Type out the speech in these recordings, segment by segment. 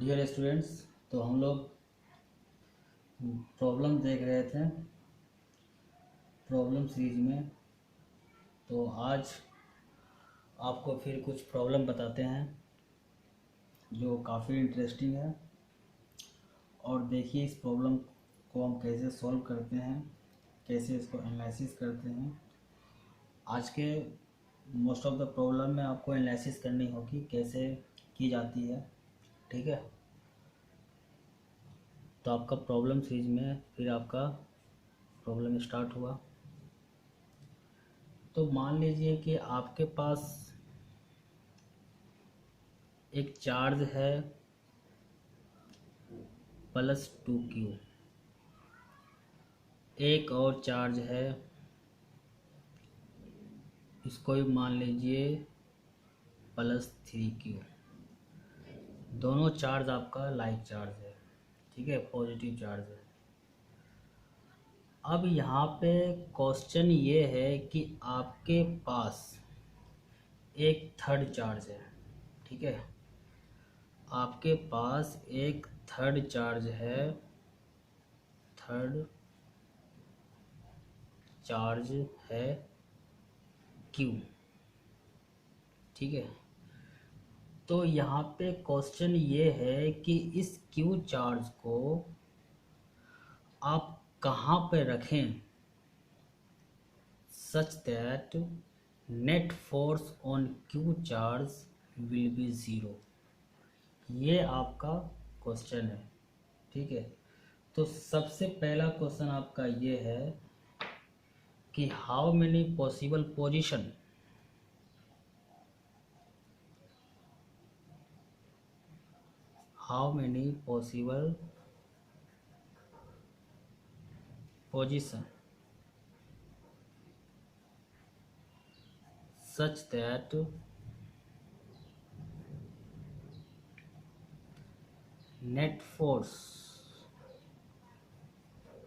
Dear students, तो हम लोग प्रॉब्लम देख रहे थे प्रॉब्लम सीरीज में। तो आज आपको फिर कुछ प्रॉब्लम बताते हैं जो काफ़ी इंटरेस्टिंग है। और देखिए इस प्रॉब्लम को हम कैसे सॉल्व करते हैं, कैसे इसको एनालिसिस करते हैं। आज के मोस्ट ऑफ द प्रॉब्लम में आपको एनालिसिस करनी होगी कैसे की जाती है, ठीक है। तो आपका प्रॉब्लम सीरीज में फिर आपका प्रॉब्लम स्टार्ट हुआ। तो मान लीजिए कि आपके पास एक चार्ज है +2Q, एक और चार्ज है, इसको भी मान लीजिए +3Q। दोनों चार्ज आपका लाइक चार्ज है, ठीक है, पॉजिटिव चार्ज है। अब यहाँ पे क्वेश्चन ये है कि आपके पास एक थर्ड चार्ज है, ठीक है। आपके पास एक थर्ड चार्ज है, थर्ड चार्ज है Q, ठीक है। तो यहाँ पे क्वेश्चन ये है कि इस Q चार्ज को आप कहाँ पे रखें such that net force on Q charge will be 0। ये आपका क्वेश्चन है, ठीक है। तो सबसे पहला क्वेश्चन आपका ये है कि how many possible position such that net force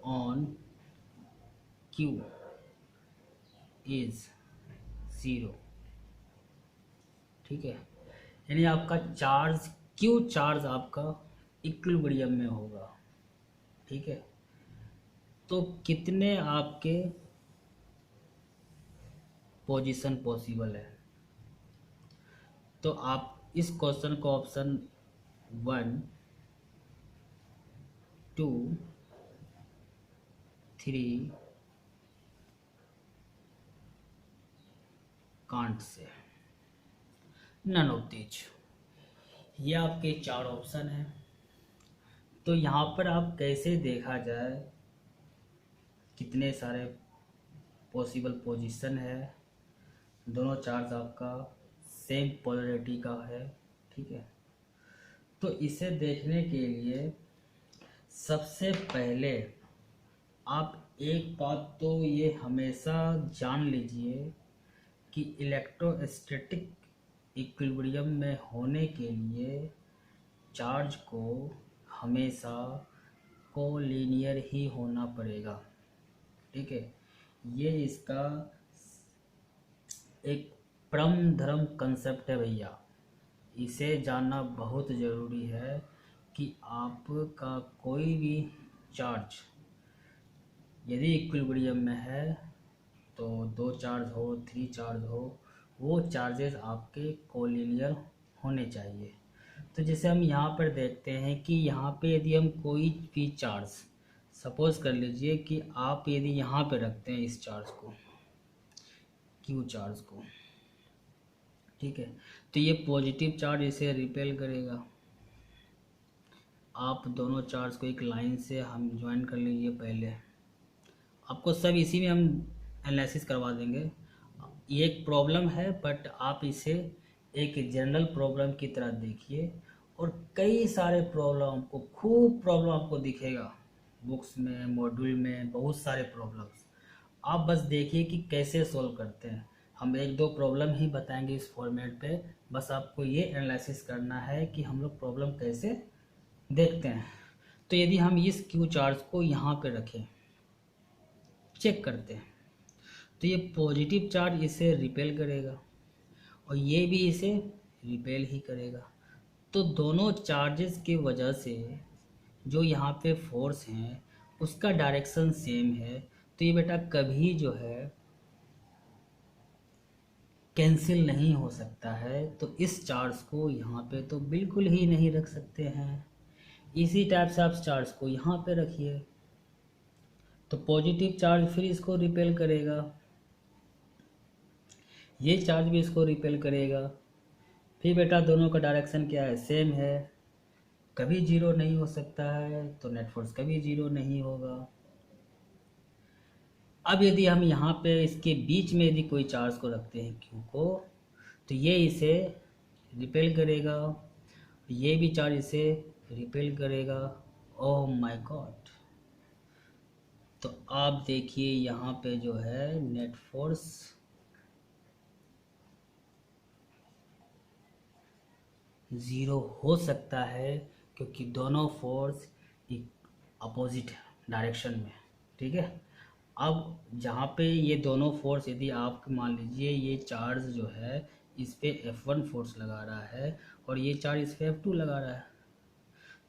on Q is 0, ठीक है। यानी आपका चार्ज Q चार्ज आपका इक्विलिब्रियम में होगा, ठीक है। तो कितने आपके पोजीशन पॉसिबल है। तो आप इस क्वेश्चन को option 1, 2, 3 can't say none of these, ये आपके 4 ऑप्शन हैं। तो यहाँ पर आप कैसे देखा जाए कितने सारे पॉसिबल पोजीशन है। दोनों चार्ज आपका सेम पोलरिटी का है, ठीक है। तो इसे देखने के लिए सबसे पहले आप एक बात तो ये हमेशा जान लीजिए कि इलेक्ट्रोस्टैटिक इक्विलिब्रियम में होने के लिए चार्ज को हमेशा कोलिनियर ही होना पड़ेगा, ठीक है। ये इसका एक परम धर्म कंसेप्ट है भैया, इसे जानना बहुत ज़रूरी है कि आपका कोई भी चार्ज यदि इक्विलिब्रियम में है तो 2 चार्ज हो, 3 चार्ज हो, वो चार्जेस आपके कोलिनियर होने चाहिए। तो जैसे हम यहाँ पर देखते हैं कि यहाँ पे यदि हम कोई भी चार्ज सपोज कर लीजिए कि आप यदि यहाँ पे रखते हैं इस चार्ज को, Q चार्ज को, ठीक है, तो ये पॉजिटिव चार्ज इसे रिपेल करेगा। आप दोनों चार्ज को एक लाइन से हम ज्वाइन कर लीजिए। पहले आपको सब इसी में हम एनालिसिस करवा देंगे। ये एक प्रॉब्लम है बट आप इसे एक जनरल प्रॉब्लम की तरह देखिए, और कई सारे खूब प्रॉब्लम आपको दिखेगा बुक्स में, मॉड्यूल में, बहुत सारे प्रॉब्लम्स। आप बस देखिए कि कैसे सॉल्व करते हैं। हम 1-2 प्रॉब्लम ही बताएंगे इस फॉर्मेट पे, बस आपको ये एनालिसिस करना है कि हम लोग प्रॉब्लम कैसे देखते हैं। तो यदि हम इस Q चार्ज को यहाँ पे रखें, चेक करते हैं, तो ये पॉजिटिव चार्ज इसे रिपेल करेगा और ये भी इसे रिपेल ही करेगा। तो दोनों चार्जेस की वजह से जो यहाँ पे फोर्स हैं उसका डायरेक्शन सेम है, तो ये बेटा कभी जो है कैंसिल नहीं हो सकता है। तो इस चार्ज को यहाँ पे तो बिल्कुल ही नहीं रख सकते हैं। इसी टाइप से आप चार्ज को यहाँ पे रखिए, तो पॉजिटिव चार्ज फिर इसको रिपेल करेगा, ये चार्ज भी इसको रिपेल करेगा। फिर बेटा दोनों का डायरेक्शन क्या है, सेम है, कभी जीरो नहीं हो सकता है, तो नेट फोर्स कभी जीरो नहीं होगा। अब यदि हम यहाँ पे इसके बीच में यदि कोई चार्ज को रखते हैं क्यू को, तो ये इसे रिपेल करेगा, ये भी चार्ज इसे रिपेल करेगा। Oh my God! तो आप देखिए यहाँ पे जो है नेट फोर्स ज़ीरो हो सकता है, क्योंकि दोनों फोर्स अपोजिट डायरेक्शन में, ठीक है। अब जहाँ पे ये दोनों फोर्स, यदि आप मान लीजिए ये चार्ज जो है इस पे F1 फोर्स लगा रहा है और ये चार्ज इस पे F2 लगा रहा है,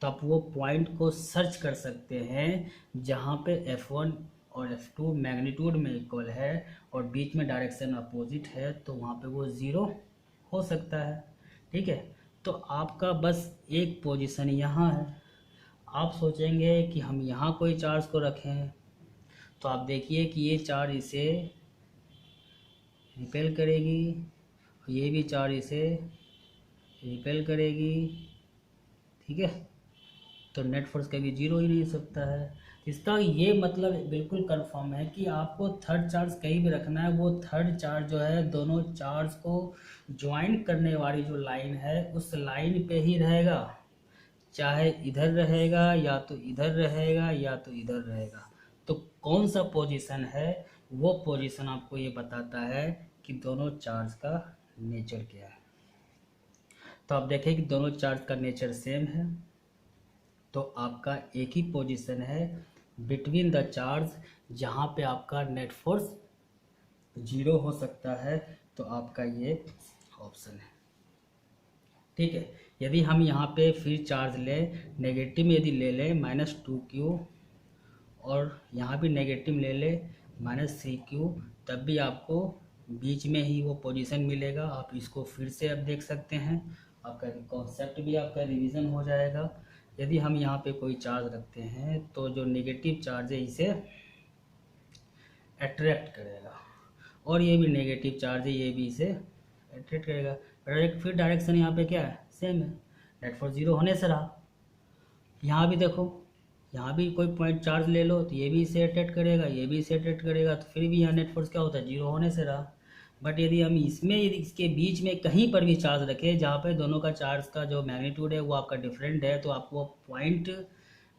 तो आप वो पॉइंट को सर्च कर सकते हैं जहाँ पे F1 और F2 मैग्नीट्यूड में इक्वल है और बीच में डायरेक्शन अपोजिट है, तो वहाँ पे वो ज़ीरो हो सकता है, ठीक है। तो आपका बस एक पोजीशन यहाँ है। आप सोचेंगे कि हम यहाँ कोई चार्ज को रखें, तो आप देखिए कि ये चार्ज इसे रिपेल करेगी, ये भी चार्ज इसे रिपेल करेगी, ठीक है। तो नेट फोर्स कभी जीरो ही नहीं हो सकता है। इसका ये मतलब बिल्कुल कंफर्म है कि आपको थर्ड चार्ज कहीं भी रखना है, वो थर्ड चार्ज जो है दोनों चार्ज को ज्वाइन करने वाली जो लाइन है उस लाइन पे ही रहेगा, चाहे इधर रहेगा या तो इधर रहेगा या तो इधर रहेगा। तो कौन सा पोजीशन है, वो पोजीशन आपको ये बताता है कि दोनों चार्ज का नेचर क्या है। तो आप देखें कि दोनों चार्ज का नेचर सेम है, तो आपका एक ही पोजीशन है बिटवीन द चार्ज जहाँ पे आपका नेट फोर्स जीरो हो सकता है, तो आपका ये ऑप्शन है, ठीक है। यदि हम यहाँ पे फिर चार्ज लें, नेगेटिव में यदि ले लें -2q और यहाँ भी नेगेटिव ले ले -3q, तब भी आपको बीच में ही वो पोजीशन मिलेगा। आप इसको फिर से अब देख सकते हैं, आपका कॉन्सेप्ट भी आपका रिवीजन हो जाएगा। यदि हम यहाँ पे कोई चार्ज रखते हैं तो जो नेगेटिव चार्ज है इसे अट्रैक्ट करेगा, और ये भी नेगेटिव चार्ज है, ये भी इसे अट्रैक्ट करेगा। फिर डायरेक्शन यहाँ पे क्या है, सेम है, नेट फोर्स जीरो होने से रहा। यहाँ भी देखो, यहाँ भी कोई पॉइंट चार्ज ले लो तो ये भी इसे अट्रैक्ट करेगा, ये भी इसे अट्रैक्ट करेगा, तो फिर भी यहाँ नेट फोर्स क्या होता है, जीरो होने से रहा। बट यदि हम इसमें यदि इसके बीच में कहीं पर भी चार्ज रखें जहाँ पे दोनों का चार्ज का जो मैग्नीट्यूड है वो आपका डिफरेंट है, तो आपको पॉइंट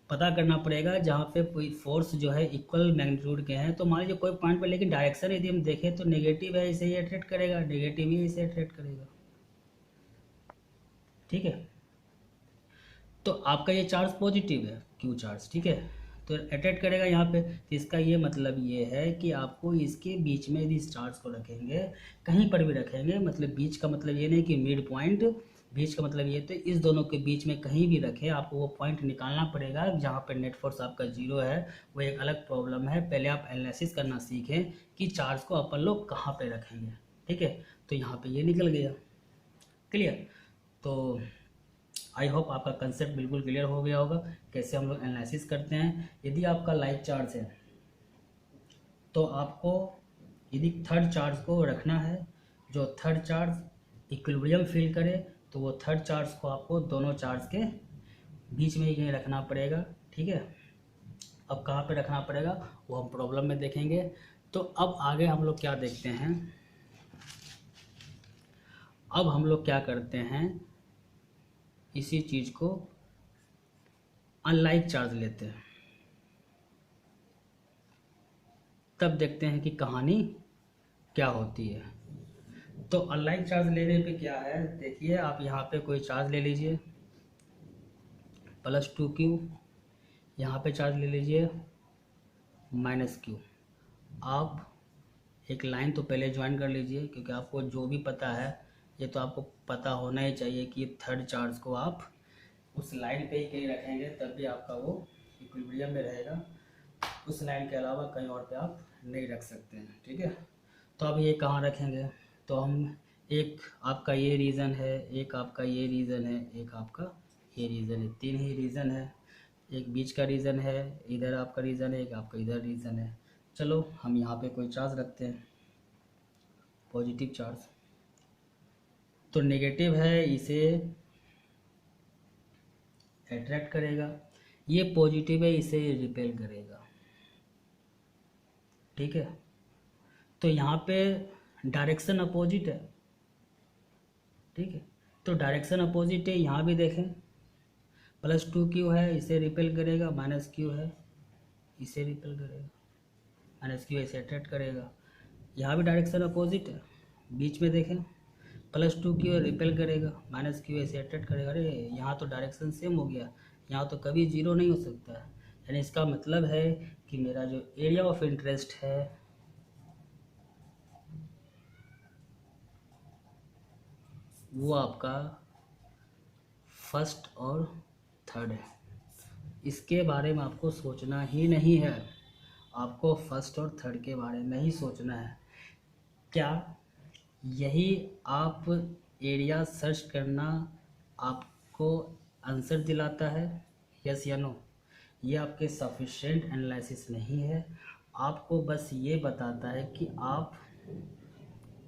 पता करना पड़ेगा जहाँ पे कोई फोर्स जो है इक्वल मैग्नीट्यूड के हैं। तो मान लीजिए कोई पॉइंट पर, लेकिन डायरेक्शन यदि हम देखें तो नेगेटिव है, इसे ये अट्रैक्ट करेगा, नेगेटिव ही इसे अट्रैक्ट करेगा, ठीक है। तो आपका ये चार्ज पॉजिटिव है, क्यू चार्ज, ठीक है, तो अट्रैक्ट करेगा यहाँ पे। तो इसका ये मतलब ये है कि आपको इसके बीच में यदि इस चार्ज को रखेंगे, कहीं पर भी रखेंगे, मतलब बीच का मतलब ये नहीं कि मिड पॉइंट, बीच का मतलब ये, तो इस दोनों के बीच में कहीं भी रखें, आपको वो पॉइंट निकालना पड़ेगा जहाँ पर नेट फोर्स आपका जीरो है। वो एक अलग प्रॉब्लम है, पहले आप एनालिसिस करना सीखें कि चार्ज को अपन लोग कहाँ पर रखेंगे, ठीक है। तो यहाँ पर ये निकल गया, क्लियर। तो आई होप आपका कंसेप्ट बिल्कुल क्लियर हो गया होगा कैसे हम लोग एनालिसिस करते हैं। यदि आपका लाइक चार्ज है तो आपको यदि थर्ड चार्ज को रखना है, जो थर्ड चार्ज इक्विलिब्रियम फील करे, तो वो थर्ड चार्ज को आपको दोनों चार्ज के बीच में ही कहीं रखना पड़ेगा, ठीक है। अब कहाँ पे रखना पड़ेगा वो हम प्रॉब्लम में देखेंगे। तो अब आगे हम लोग क्या देखते हैं, अब हम लोग क्या करते हैं, इसी चीज़ को अनलाइक चार्ज लेते हैं, तब देखते हैं कि कहानी क्या होती है। तो अनलाइक चार्ज लेने पे क्या है, देखिए आप यहाँ पे कोई चार्ज ले लीजिए +2q, यहाँ पे चार्ज ले लीजिए -q। आप एक लाइन तो पहले ज्वाइन कर लीजिए, क्योंकि आपको जो भी पता है ये तो आपको पता होना ही चाहिए कि थर्ड चार्ज को आप उस लाइन पे ही कहीं रखेंगे तब भी आपका वो इक्विलिब्रियम में रहेगा। उस लाइन के अलावा कहीं और पे आप नहीं रख सकते हैं, ठीक है। तो अब ये कहाँ रखेंगे, तो हम एक आपका ये रीज़न है, एक आपका ये रीज़न है, एक आपका ये रीज़न है, तीन ही रीज़न है। एक बीच का रीज़न है, इधर आपका रीज़न है, एक आपका इधर रीज़न है। चलो हम यहाँ पे कोई चार्ज रखते हैं, पॉजिटिव चार्ज। तो नेगेटिव है, इसे अट्रैक्ट करेगा, ये पॉजिटिव है, इसे रिपेल करेगा, ठीक है। तो यहाँ पे डायरेक्शन अपोजिट है, ठीक है। तो डायरेक्शन अपोजिट है, यहाँ भी देखें +2q है, इसे रिपेल करेगा, -q है, इसे रिपेल करेगा, -q इसे अट्रैक्ट करेगा। यहाँ भी डायरेक्शन अपोजिट है, बीच में देखें +2q रिपेल करेगा, -q इसे अट्रैक्ट करेगा। अरे यहाँ तो डायरेक्शन सेम हो गया, यहाँ तो कभी जीरो नहीं हो सकता है। यानी इसका मतलब है कि मेरा जो एरिया ऑफ इंटरेस्ट है वो आपका फर्स्ट और थर्ड है। इसके बारे में आपको सोचना ही नहीं है, आपको फर्स्ट और थर्ड के बारे में ही सोचना है। क्या यही आप एरिया सर्च करना आपको आंसर दिलाता है, यस या नो? ये आपके सफिशिएंट एनालिसिस नहीं है, आपको बस ये बताता है कि आप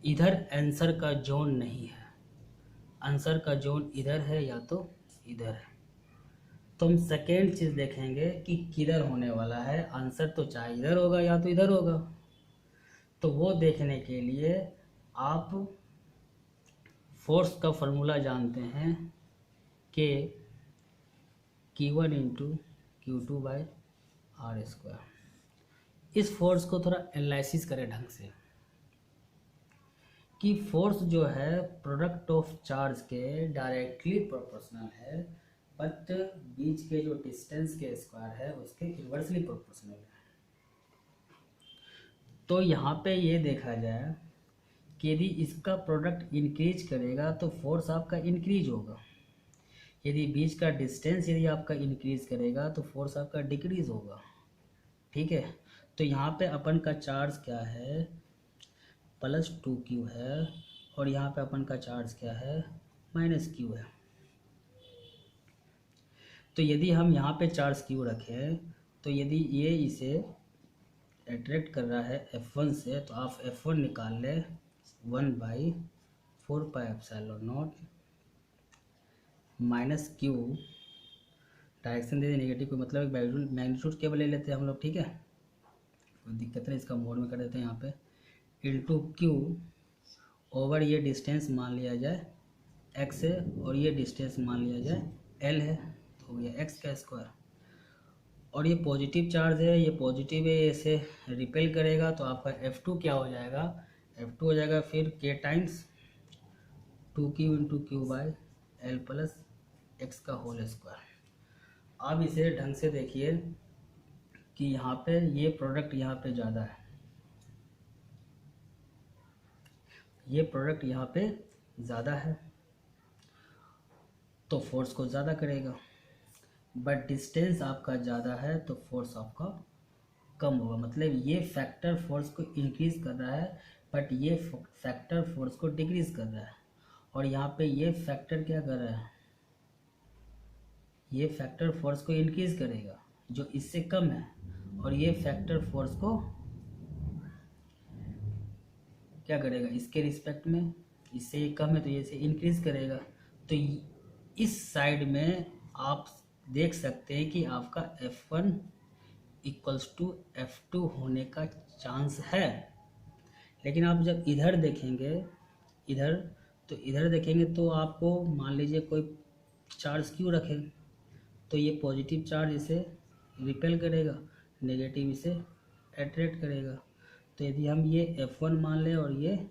इधर आंसर का जोन नहीं है, आंसर का जोन इधर है या तो इधर है। तो हम सेकेंड चीज़ देखेंगे कि किधर होने वाला है, आंसर तो चाहे इधर होगा या तो इधर होगा। तो वो देखने के लिए आप फोर्स का फॉर्मूला जानते हैं कि Q1 इंटू Q2/r²। इस फोर्स को थोड़ा एनालिसिस करें ढंग से कि फोर्स जो है प्रोडक्ट ऑफ चार्ज के डायरेक्टली प्रोपोर्शनल है, बट बीच के जो डिस्टेंस के स्क्वायर है उसके इन्वर्सली प्रोपोर्शनल है। तो यहाँ पे ये देखा जाए कि यदि इसका प्रोडक्ट इंक्रीज करेगा तो फोर्स आपका इंक्रीज होगा, यदि बीच का डिस्टेंस यदि आपका इंक्रीज करेगा तो फोर्स आपका डिक्रीज होगा, ठीक है। तो यहाँ पे अपन का चार्ज क्या है, +2q है, और यहाँ पे अपन का चार्ज क्या है, -q है। तो यदि हम यहाँ पे चार्ज q रखें तो यदि ये इसे अट्रैक्ट कर रहा है F1 से, तो आप F1 निकाल लें 1/4πε0 -q, डायरेक्शन दे दे नेगेटिव को, मतलब मैग्नीट्यूड केवल ले लेते हैं हम लोग, ठीक है, कोई दिक्कत नहीं, इसका मोड में कर देते हैं यहाँ पे, इंटू q ओवर ये डिस्टेंस मान लिया जाए x है और ये डिस्टेंस मान लिया जाए l है, तो हो गया x का स्क्वायर। और ये पॉजिटिव चार्ज है, ये पॉजिटिव है, इसे रिपेल करेगा, तो आपका F2 क्या हो जाएगा, F2 हो जाएगा फिर k times 2q into q/l plus x का होल स्क्वायर। अब इसे ढंग से देखिए कि यहाँ पे ये प्रोडक्ट यहाँ पे ज़्यादा है, ये प्रोडक्ट यहाँ पे ज़्यादा है तो फोर्स को ज़्यादा करेगा, बट डिस्टेंस आपका ज़्यादा है तो फोर्स आपका कम होगा। मतलब ये फैक्टर फोर्स को इंक्रीज कर रहा है, बट ये फैक्टर फोर्स को डिक्रीज कर रहा है। और यहाँ पे ये फैक्टर क्या कर रहा है, ये फैक्टर फोर्स को इंक्रीज करेगा जो इससे कम है, और ये फैक्टर फोर्स को क्या करेगा, इसके रिस्पेक्ट में, इससे ये कम है तो ये इसे इंक्रीज करेगा। तो इस साइड में आप देख सकते हैं कि आपका F1 = F2 होने का चांस है। लेकिन आप जब इधर देखेंगे, इधर तो इधर देखेंगे तो आपको मान लीजिए कोई चार्ज क्यों रखें, तो ये पॉजिटिव चार्ज इसे रिपेल करेगा, नेगेटिव इसे अट्रैक्ट करेगा। तो यदि हम ये F1 मान लें और ये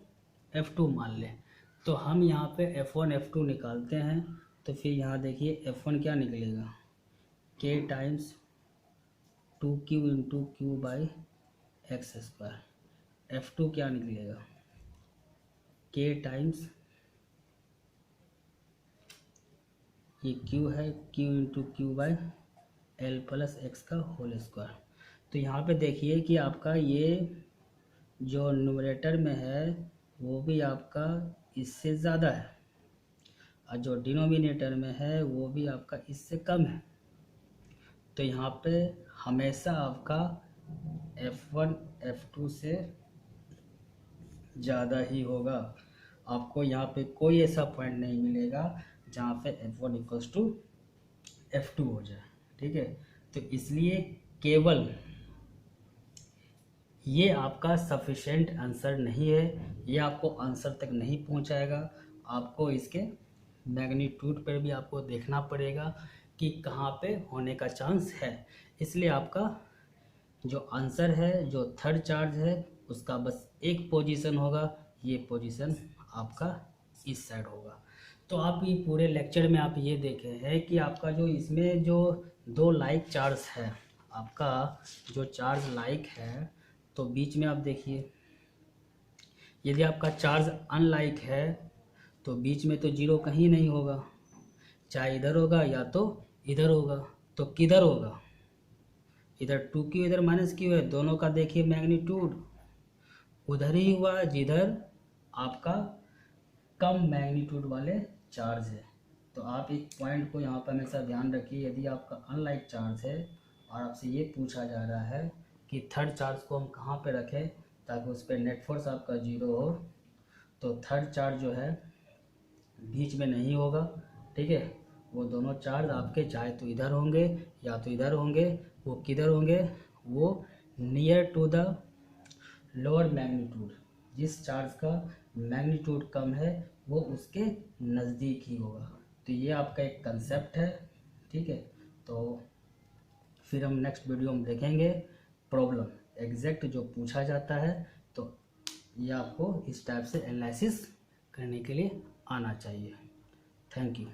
F2 मान लें, तो हम यहाँ पे F1 F2 निकालते हैं, तो फिर यहाँ देखिए F1 क्या निकलेगा, k times 2q into q/x²। F2 क्या निकलेगा, k टाइम्स ये q है, q into Q by L plus x का होल स्क्वायर। तो यहाँ पे देखिए कि आपका ये जो न्यूमरेटर में है वो भी आपका इससे ज़्यादा है, और जो डिनोमिनेटर में है वो भी आपका इससे कम है। तो यहाँ पे हमेशा आपका f1 f2 से ज़्यादा ही होगा। आपको यहाँ पे कोई ऐसा पॉइंट नहीं मिलेगा जहाँ पे f1 इक्वल्स टू f2 हो जाए, ठीक है। तो इसलिए केवल ये आपका सफिशेंट आंसर नहीं है, ये आपको आंसर तक नहीं पहुंचाएगा। आपको इसके मैग्नीट्यूड पर भी आपको देखना पड़ेगा कि कहाँ पे होने का चांस है। इसलिए आपका जो आंसर है, जो थर्ड चार्ज है, उसका बस एक पोजीशन होगा, ये पोजीशन आपका इस साइड होगा। तो आप ये पूरे लेक्चर में आप ये देखे हैं कि आपका जो इसमें जो दो लाइक चार्ज है, आपका जो चार्ज लाइक है, तो बीच में आप देखिए यदि आपका चार्ज अनलाइक है तो बीच में तो जीरो कहीं नहीं होगा, चाहे इधर होगा या तो इधर होगा। तो किधर होगा? इधर 2q इधर -q है, दोनों का देखिए मैग्नीट्यूड उधर ही हुआ जिधर आपका कम मैग्नीट्यूड वाले चार्ज है। तो आप एक पॉइंट को यहाँ पर हमेशा ध्यान रखिए, यदि आपका अनलाइक चार्ज है और आपसे ये पूछा जा रहा है कि थर्ड चार्ज को हम कहाँ पे रखें ताकि उस पर नेट फोर्स आपका जीरो हो, तो थर्ड चार्ज जो है बीच में नहीं होगा, ठीक है। वो दोनों चार्ज आपके चाहे तो इधर होंगे या तो इधर होंगे। वो किधर होंगे? वो near to the lower magnitude, जिस चार्ज का मैग्नीट्यूड कम है वो उसके नज़दीक ही होगा। तो ये आपका एक कंसेप्ट है, ठीक है। तो फिर हम नेक्स्ट वीडियो में देखेंगे प्रॉब्लम एग्जैक्ट जो पूछा जाता है। तो ये आपको इस टाइप से एनालिसिस करने के लिए आना चाहिए। Thank you.